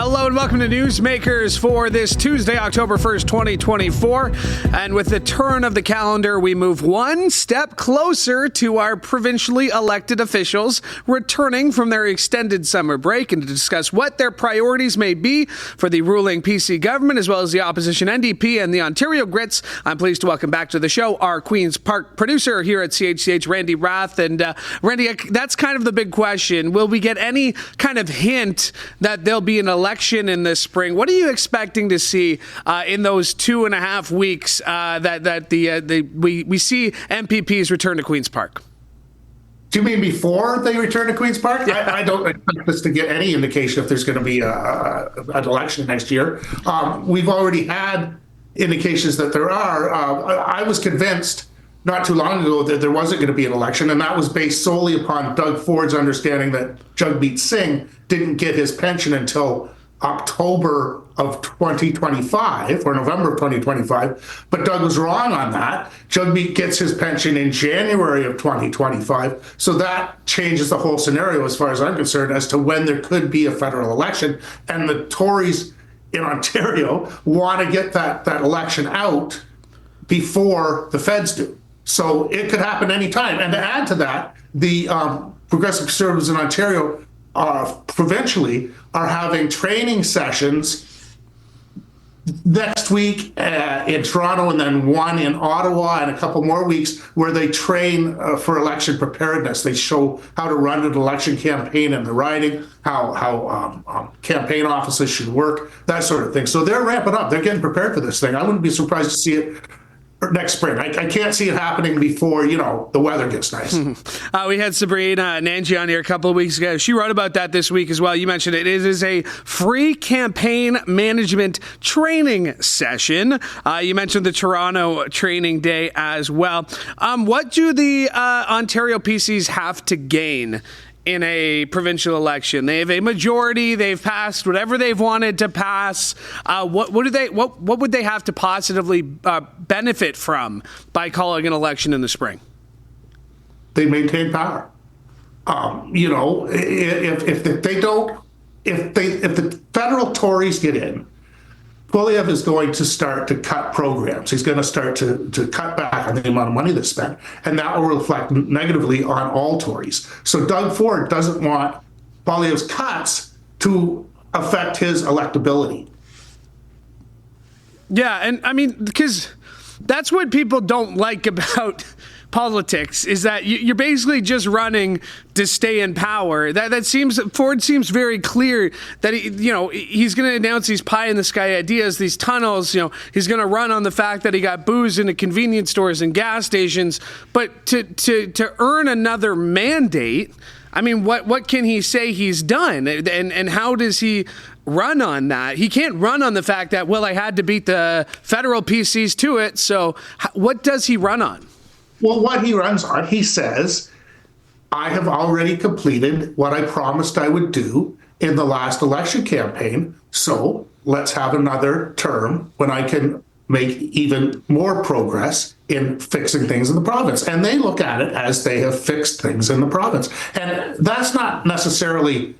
Hello and welcome to Newsmakers for this Tuesday, October 1st, 2024. And with the turn of the calendar, we move one step closer to our provincially elected officials returning from their extended summer break and to discuss what their priorities may be for the ruling PC government as well as the opposition NDP and the Ontario Grits. I'm pleased to welcome back to the show our Queen's Park producer here at CHCH, Randy Rath. And Randy, that's kind of the big question. Will we get any kind of hint that there'll be an election in this spring? What are you expecting to see in those 2.5 weeks that we see MPPs return to Queen's Park? Do you mean before they return to Queen's Park? Yeah. I don't expect us to get any indication if there's going to be an election next year. We've already had indications that there are. I was convinced not too long ago that there wasn't going to be an election, and that was based solely upon Doug Ford's understanding that Jagmeet Singh didn't get his pension until October of 2025 or November of 2025. But Doug was wrong on that. Jagmeet gets his pension in January of 2025. So that changes the whole scenario as far as I'm concerned as to when there could be a federal election. And the Tories in Ontario want to get that election out before the feds do. So it could happen anytime. And to add to that, the Progressive Conservatives in Ontario provincially are having training sessions next week in Toronto and then one in Ottawa and a couple more weeks where they train for election preparedness. They show how to run an election campaign in the riding, how campaign offices should work, that sort of thing. So they're ramping up. They're getting prepared for this thing. I wouldn't be surprised to see it next spring. I can't see it happening before, the weather gets nice. We had Sabrina Nanji on here a couple of weeks ago. She wrote about that this week as well. You mentioned it. It is a free campaign management training session. You mentioned the Toronto training day as well. What do the Ontario PCs have to gain in a provincial election? They have a majority. They've passed whatever they've wanted to pass. What would they have to positively benefit from by calling an election in the spring? They maintain power. If the federal Tories get in, Poilievre is going to start to cut programs. He's going to start to cut back on the amount of money that's spent, and that will reflect negatively on all Tories. So Doug Ford doesn't want Poilievre's cuts to affect his electability. Yeah, and I mean, because that's what people don't like about politics, is that you're basically just running to stay in power. Ford seems very clear that he's going to announce these pie in the sky ideas, these tunnels. He's going to run on the fact that he got booze into convenience stores and gas stations. But to earn another mandate, I mean, what can he say he's done, and how does he run on that? He can't run on the fact that, well, I had to beat the federal PCs to it. So what does he run on? Well, what he runs on, he says, I have already completed what I promised I would do in the last election campaign. So let's have another term when I can make even more progress in fixing things in the province. And they look at it as they have fixed things in the province. And that's not necessarily,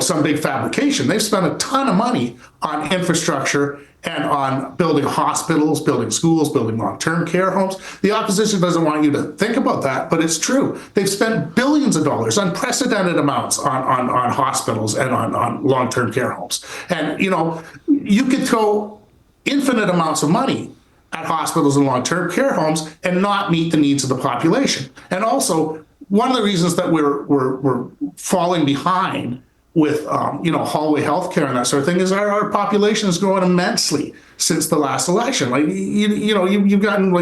some big fabrication. They've spent a ton of money on infrastructure and on building hospitals, building schools, building long-term care homes. The opposition doesn't want you to think about that, but it's true. They've spent billions of dollars, unprecedented amounts on hospitals and on long-term care homes. And, you could throw infinite amounts of money at hospitals and long-term care homes and not meet the needs of the population. And also, one of the reasons that we're falling behind with hallway healthcare and that sort of thing is our population has grown immensely since the last election. Like you've gotten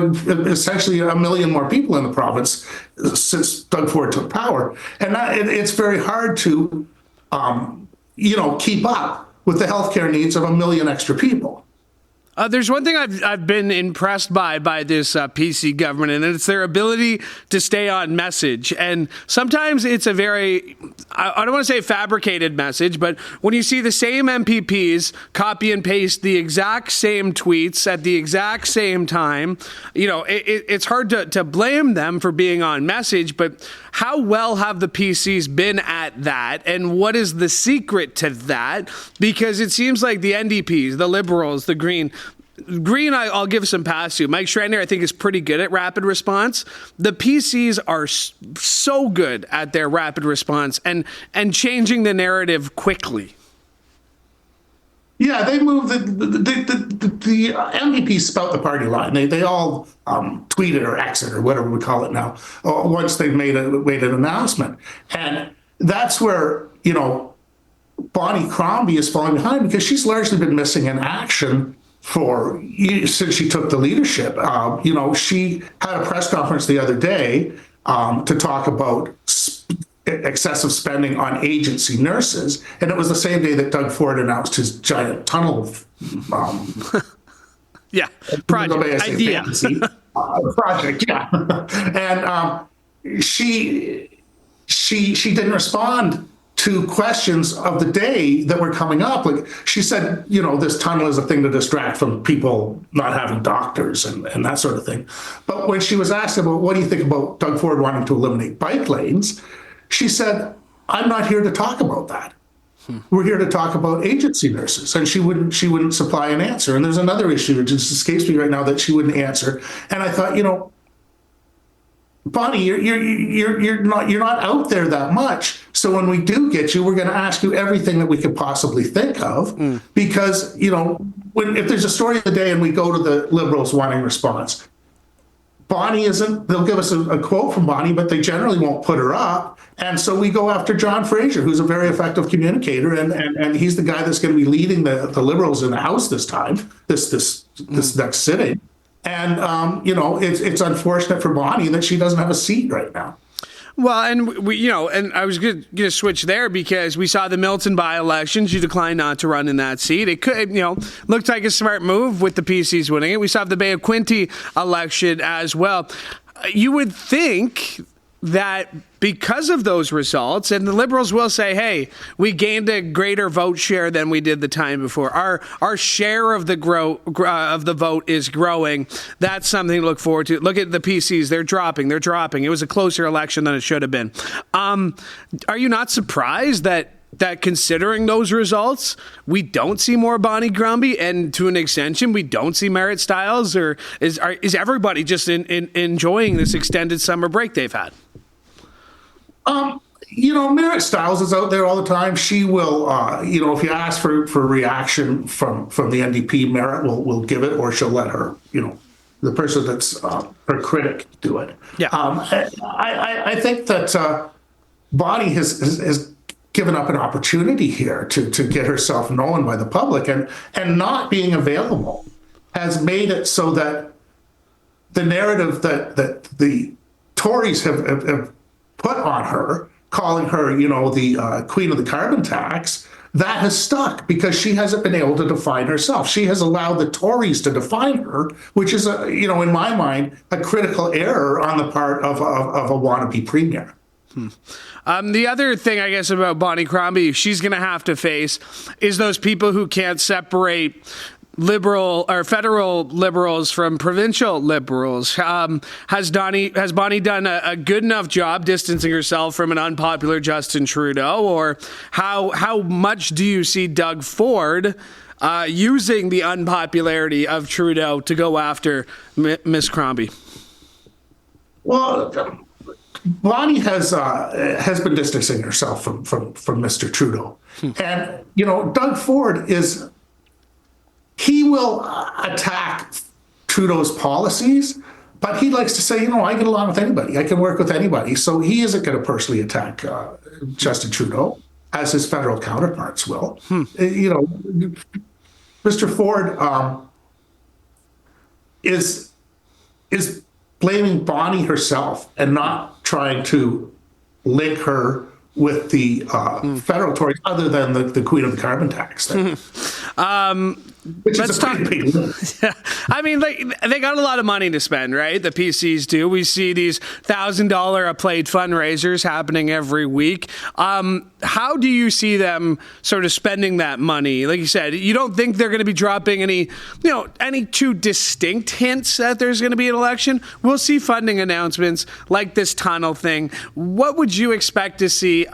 essentially 1 million more people in the province since Doug Ford took power, and it's very hard to keep up with the healthcare needs of 1 million extra people. There's one thing I've been impressed by this PC government, and it's their ability to stay on message. And sometimes it's a very, I don't want to say fabricated message, but when you see the same MPPs copy and paste the exact same tweets at the exact same time, it's hard to blame them for being on message. But how well have the PCs been at that, and what is the secret to that? Because it seems like the NDPs, the Liberals, the Green, I'll give some pass to. Mike Schreiner, I think, is pretty good at rapid response. The PCs are so good at their rapid response and changing the narrative quickly. Yeah, they move the MPPs spout the party line. They all tweet it or X it or whatever we call it now once they've made an announcement, and that's where Bonnie Crombie is falling behind because she's largely been missing in action since she took the leadership. She had a press conference the other day to talk about excessive spending on agency nurses, and it was the same day that Doug Ford announced his giant tunnel project idea. Project, yeah. And she didn't respond to questions of the day that were coming up. Like she said, this tunnel is a thing to distract from people not having doctors and that sort of thing. But when she was asked about what do you think about Doug Ford wanting to eliminate bike lanes, she said, I'm not here to talk about that. We're here to talk about agency nurses. And she wouldn't supply an answer. And there's another issue that just escapes me right now that she wouldn't answer. And I thought, Bonnie, you're not out there that much. So when we do get you, we're going to ask you everything that we could possibly think of, because if there's a story of the day and we go to the Liberals wanting response, Bonnie isn't. They'll give us a quote from Bonnie, but they generally won't put her up. And so we go after John Fraser, who's a very effective communicator, and he's the guy that's going to be leading the Liberals in the House this time, this next sitting. And, it's unfortunate for Bonnie that she doesn't have a seat right now. Well, and and I was going to switch there because we saw the Milton by-election. She declined not to run in that seat. It could, looked like a smart move with the PCs winning it. We saw the Bay of Quinte election as well. You would think that because of those results, and the Liberals will say, hey, we gained a greater vote share than we did the time before. Our share of the vote is growing. That's something to look forward to. Look at the PCs. They're dropping. It was a closer election than it should have been. Are you not surprised that considering those results, we don't see more Bonnie Crombie, and to an extension, we don't see Merritt Stiles, or is everybody just enjoying this extended summer break they've had? Merritt Stiles is out there all the time. She will, if you ask for reaction from the NDP, Merritt will give it, or she'll let her, the person that's her critic do it. Yeah. I think that Bonnie has given up an opportunity here to get herself known by the public, and not being available has made it so that the narrative that the Tories have put on her, calling her, the queen of the carbon tax, that has stuck because she hasn't been able to define herself. She has allowed the Tories to define her, which is, in my mind, a critical error on the part of a wannabe premier. The other thing, I guess, about Bonnie Crombie she's going to have to face is those people who can't separate liberal or federal liberals from provincial liberals. Has Bonnie done a good enough job distancing herself from an unpopular Justin Trudeau, or how much do you see Doug Ford using the unpopularity of Trudeau to go after Miss Crombie? Well, Bonnie has been distancing herself from Mr. Trudeau, and Doug Ford he will attack Trudeau's policies, but he likes to say, I get along with anybody. I can work with anybody. So he isn't going to personally attack Justin Trudeau, as his federal counterparts will. Mr. Ford is blaming Bonnie herself and not trying to link her with the federal Tories, other than the queen of the carbon tax thing. which let's is a talk. pretty big deal. Yeah. I mean, they got a lot of money to spend, right? The PCs do. We see these $1,000 a plate fundraisers happening every week. How do you see them sort of spending that money? Like you said, you don't think they're going to be dropping any too distinct hints that there's going to be an election. We'll see funding announcements like this tunnel thing. What would you expect to see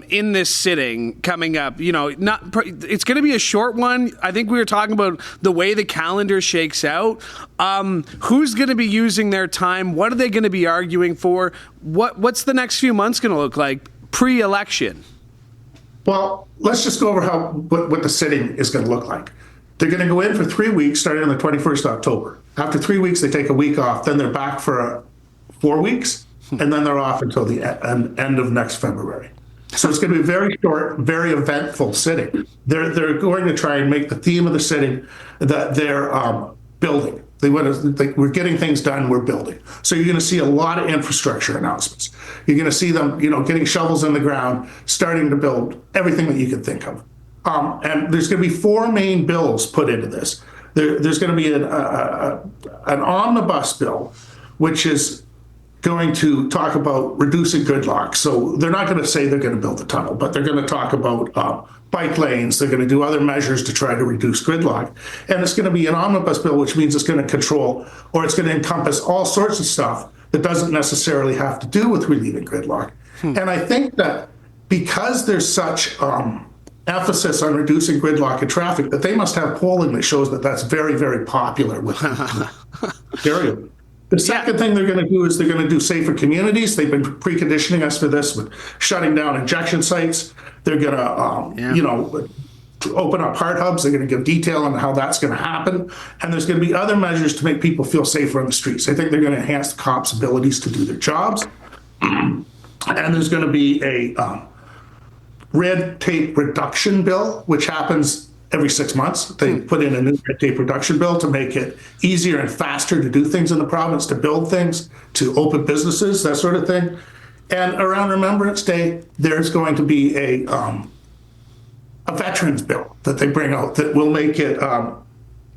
in this sitting coming up? It's going to be a short one. I think we were talking about the way the calendar shakes out. Who's going to be using their time? What are they going to be arguing for? What's the next few months going to look like pre-election? Well, let's just go over what the sitting is going to look like. They're going to go in for 3 weeks, starting on the 21st of October. After 3 weeks, they take a week off. Then they're back for 4 weeks, and then they're off until the end of next February. So it's going to be a very short, very eventful sitting. They're going to try and make the theme of the sitting that they're building. We're getting things done, we're building. So you're going to see a lot of infrastructure announcements. You're going to see them, getting shovels in the ground, starting to build everything that you can think of. And there's going to be 4 main bills put into this. There's going to be an omnibus bill, which is going to talk about reducing gridlock. So they're not going to say they're going to build the tunnel, but they're going to talk about bike lanes. They're going to do other measures to try to reduce gridlock. And it's going to be an omnibus bill, which means it's going to control, or it's going to encompass all sorts of stuff that doesn't necessarily have to do with relieving gridlock. And I think that because there's such emphasis on reducing gridlock in traffic, that they must have polling that shows that that's very, very popular with Ontario. The second thing they're going to do is they're going to do safer communities. They've been preconditioning us for this with shutting down injection sites. They're going to, open up heart hubs. They're going to give detail on how that's going to happen. And there's going to be other measures to make people feel safer on the streets. I think they're going to enhance the cops' abilities to do their jobs. And there's going to be a red tape reduction bill, which happens every 6 months. They put in a new red tape reduction bill to make it easier and faster to do things in the province, to build things, to open businesses, that sort of thing. And around Remembrance Day, there's going to be a veterans bill that they bring out that will make it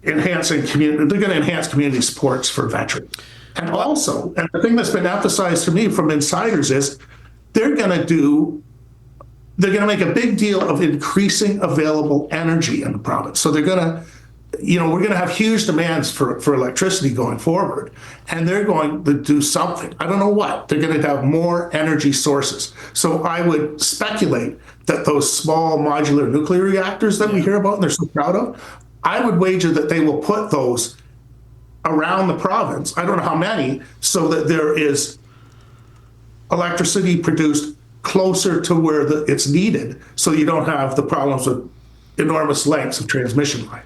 enhancing community. They're going to enhance community supports for veterans. And also, and the thing that's been emphasized to me from insiders is they're going to make a big deal of increasing available energy in the province. So they're going to, we're going to have huge demands for electricity going forward, and they're going to do something. I don't know what. They're going to have more energy sources. So I would speculate that those small modular nuclear reactors that we hear about and they're so proud of, I would wager that they will put those around the province. I don't know how many, so that there is electricity produced closer to where it's needed, so you don't have the problems with enormous lengths of transmission line.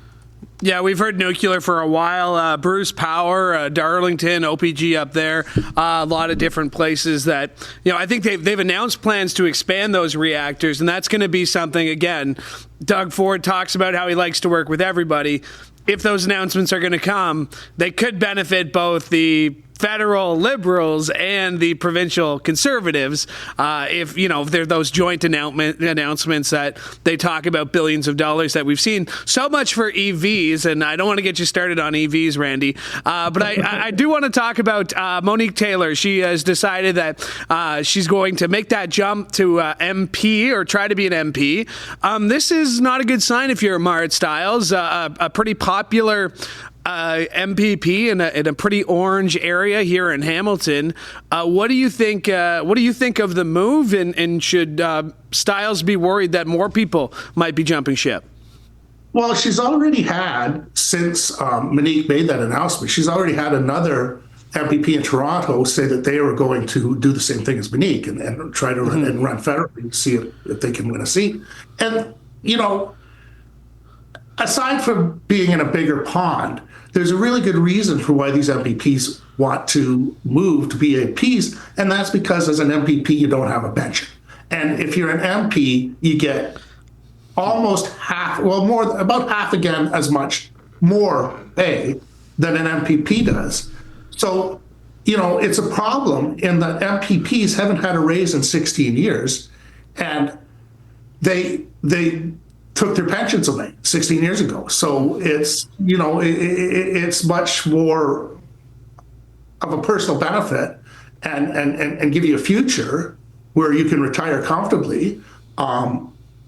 Yeah, we've heard nuclear for a while. Bruce Power, Darlington, OPG up there, a lot of different places that, I think they've announced plans to expand those reactors, and that's going to be something, again, Doug Ford talks about how he likes to work with everybody. If those announcements are going to come, they could benefit both the federal Liberals and the provincial Conservatives, if they're those joint announcements that they talk about billions of dollars that we've seen. So much for EVs, and I don't want to get you started on EVs, Randy, but I do want to talk about Monique Taylor. She has decided that she's going to make that jump to MP, or try to be an MP. This is not a good sign if you're Marit Stiles, a pretty popular MPP in a pretty orange area here in Hamilton. What do you think? What do you think of the move? And should Stiles be worried that more people might be jumping ship? Well, she's already had, since Monique made that announcement, she's already had another MPP in Toronto say that they were going to do the same thing as Monique and try to run federally to see if they can win a seat. And aside from being in a bigger pond, there's a really good reason for why these MPPs want to move to be MPs, and that's because as an MPP, you don't have a pension. And if you're an MP, you get almost about half again as much more pay than an MPP does. So, it's a problem in that MPPs haven't had a raise in 16 years, and they took their pensions away 16 years ago. So it's, it's much more of a personal benefit and give you a future where you can retire comfortably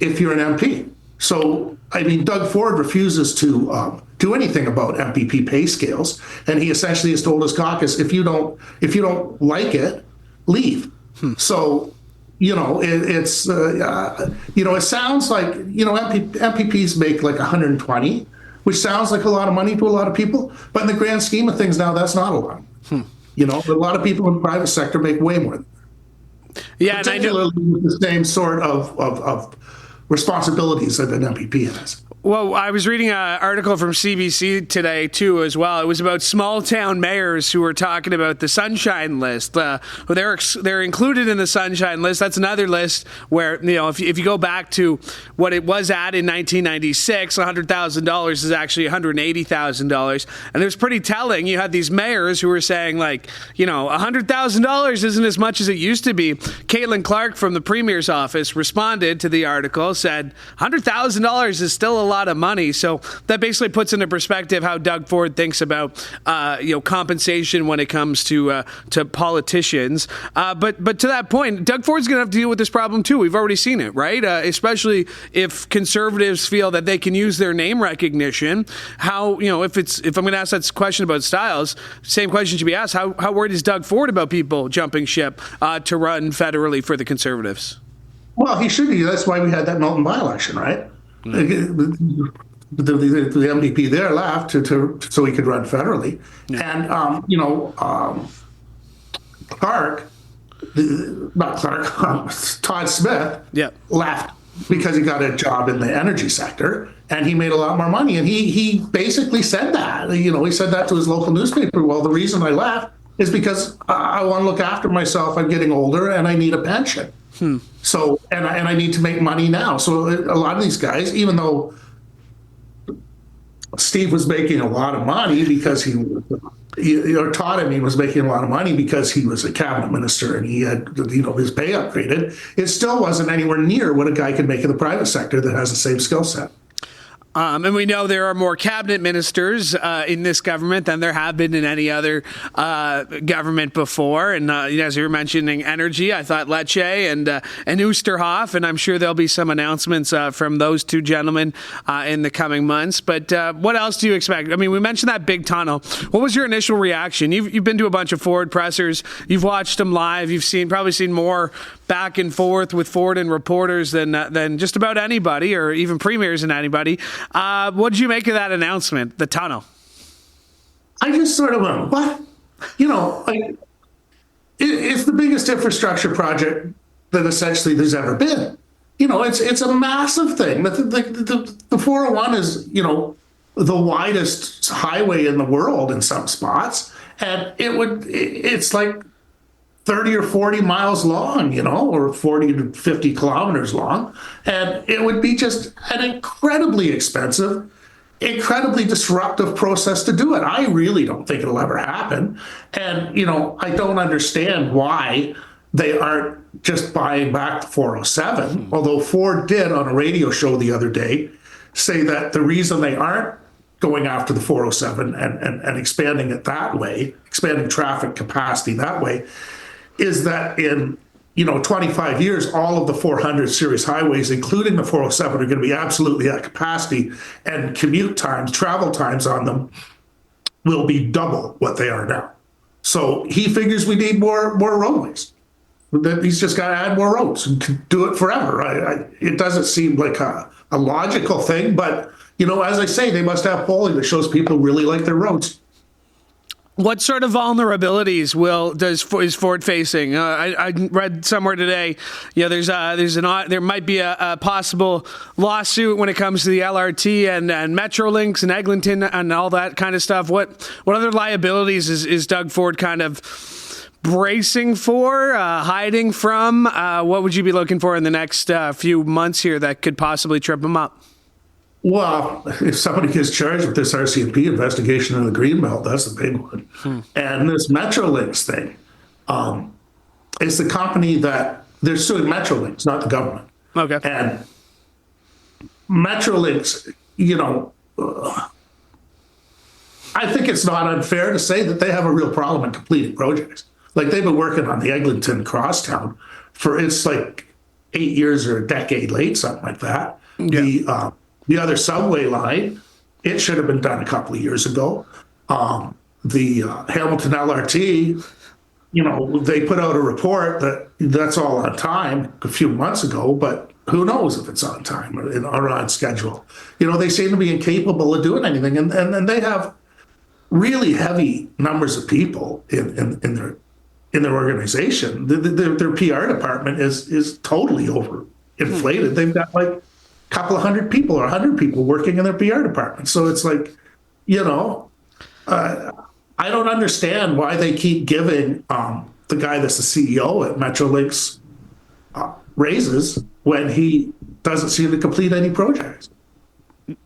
if you're an MP. So, I mean, Doug Ford refuses to do anything about MPP pay scales, and he essentially has told his caucus, if you don't like it, leave. So, it sounds like, MPPs make like 120, which sounds like a lot of money to a lot of people, but in the grand scheme of things now, that's not a lot. A lot of people in the private sector make way more than that. Yeah, particularly with the same sort of responsibilities that an MPP has. Well, I was reading an article from CBC today, too, as well. It was about small-town mayors who were talking about the Sunshine List. They're included in the Sunshine List. That's another list where, if you go back to what it was at in 1996, $100,000 is actually $180,000. And it was pretty telling. You had these mayors who were saying, like, $100,000 isn't as much as it used to be. Caitlin Clark from the Premier's office responded to the article, said, $100,000 is still a lot of money. So that basically puts into perspective how Doug Ford thinks about compensation when it comes to politicians. But to that point, Doug Ford's going to have to deal with this problem too. We've already seen it, right? Especially if conservatives feel that they can use their name recognition. How if I'm going to ask that question about Stiles, same question should be asked: How worried is Doug Ford about people jumping ship to run federally for the Conservatives? Well, he should be. That's why we had that Milton by-election, right? The MVP there left so he could run federally. And, Todd Smith left because he got a job in the energy sector and he made a lot more money. And he basically said that, he said that to his local newspaper. Well, the reason I left is because I want to look after myself. I'm getting older and I need a pension. So, and I need to make money now. So a lot of these guys, even though Steve was making a lot of money because Todd was making a lot of money because he was a cabinet minister and he had, his pay upgraded, it still wasn't anywhere near what a guy could make in the private sector that has the same skill set. And we know there are more cabinet ministers in this government than there have been in any other government before. And as you were mentioning energy, I thought Lecce and Oosterhoff, and I'm sure there'll be some announcements from those two gentlemen in the coming months. But what else do you expect? I mean, we mentioned that big tunnel. What was your initial reaction? You've been to a bunch of Ford pressers. You've watched them live. You've probably seen more back and forth with Ford and reporters than just about anybody, or even premiers and anybody. What did you make of that announcement, the tunnel? I just sort of went, what? It's the biggest infrastructure project that essentially there's ever been. It's a massive thing. The 401 is, the widest highway in the world in some spots. And it's like 30 or 40 miles long, or 40 to 50 kilometers long. And it would be just an incredibly expensive, incredibly disruptive process to do it. I really don't think it'll ever happen. And, I don't understand why they aren't just buying back the 407, although Ford did on a radio show the other day say that the reason they aren't going after the 407 and expanding it that way, expanding traffic capacity that way, is that in 25 years, all of the 400 series highways, including the 407, are going to be absolutely at capacity, and commute times, travel times on them will be double what they are now. So he figures we need more roadways. He's just got to add more roads and do it forever. It doesn't seem like a logical thing, but as I say, they must have polling that shows people really like their roads. What sort of vulnerabilities is Ford facing? I read somewhere today, there might be a possible lawsuit when it comes to the LRT and Metrolinx and Eglinton and all that kind of stuff. What other liabilities is Doug Ford kind of bracing for, hiding from? What would you be looking for in the next few months here that could possibly trip him up? Well, if somebody gets charged with this RCMP investigation in the Greenbelt, that's the big one. And this Metrolinx thing, it's the company that they're suing Metrolinx, not the government. Okay. And Metrolinx, I think it's not unfair to say that they have a real problem in completing projects. Like, they've been working on the Eglinton Crosstown it's like 8 years or a decade late, something like that. Yeah. The other subway line, it should have been done a couple of years ago. The Hamilton LRT, they put out a report that's all on time a few months ago, but who knows if it's on time or on schedule. They seem to be incapable of doing anything, and they have really heavy numbers of people in their organization. Their PR department is totally overinflated. They've got like a couple of 100 people or 100 people working in their PR department. So it's like, I don't understand why they keep giving the guy that's the CEO at Metrolinx raises when he doesn't seem to complete any projects.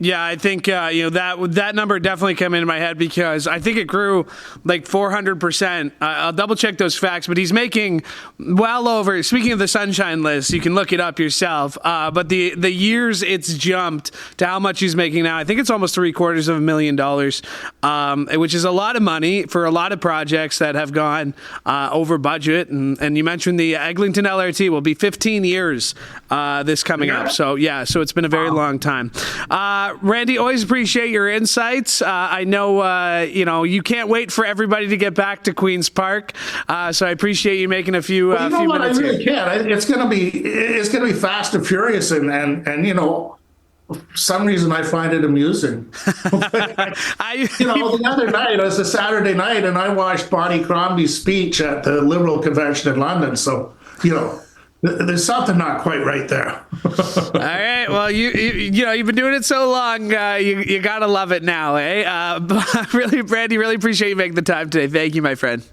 Yeah, I think that number definitely came into my head because I think it grew like 400%. I'll double check those facts, but he's making well over. Speaking of the Sunshine List, you can look it up yourself. But the years it's jumped to how much he's making now. I think it's almost $750,000, which is a lot of money for a lot of projects that have gone over budget. And you mentioned the Eglinton LRT will be 15 years this coming up. So it's been a very long time. Randy, always appreciate your insights. I know, you can't wait for everybody to get back to Queen's Park. So I appreciate you making a few minutes. I really can't. It's going to be fast and furious, and for some reason I find it amusing. The other night, it was a Saturday night, and I watched Bonnie Crombie's speech at the Liberal convention in London. So, there's something not quite right there. All right. Well, you've been doing it so long, you gotta love it now, eh? Really, Randy, really appreciate you making the time today. Thank you, my friend.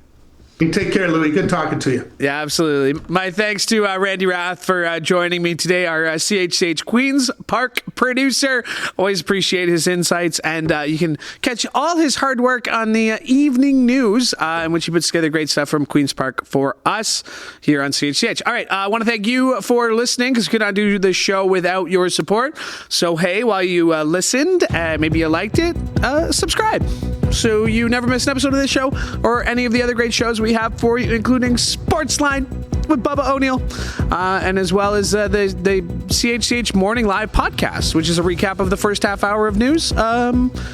You take care, Louie. Good talking to you. Yeah, absolutely. My thanks to Randy Rath for joining me today, our CHCH Queen's Park producer. Always appreciate his insights, and you can catch all his hard work on the evening news, in which he puts together great stuff from Queen's Park for us here on CHCH. All right, I want to thank you for listening, because we could not do the show without your support. So, hey, while you listened, maybe you liked it, subscribe, so you never miss an episode of this show or any of the other great shows we have for you, including Sportsline with Bubba O'Neill, and as well as the CHCH Morning Live podcast, which is a recap of the first half hour of news.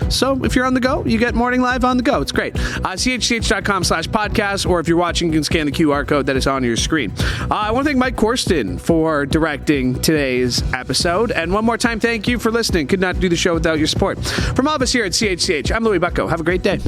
So if you're on the go, you get Morning Live on the go. It's great. CHCH.com/podcast, or if you're watching, you can scan the QR code that is on your screen. I want to thank Mike Corsten for directing today's episode. And one more time, thank you for listening. Could not do the show without your support. From all of us here at CHCH, I'm Louie Butko. Have a great day.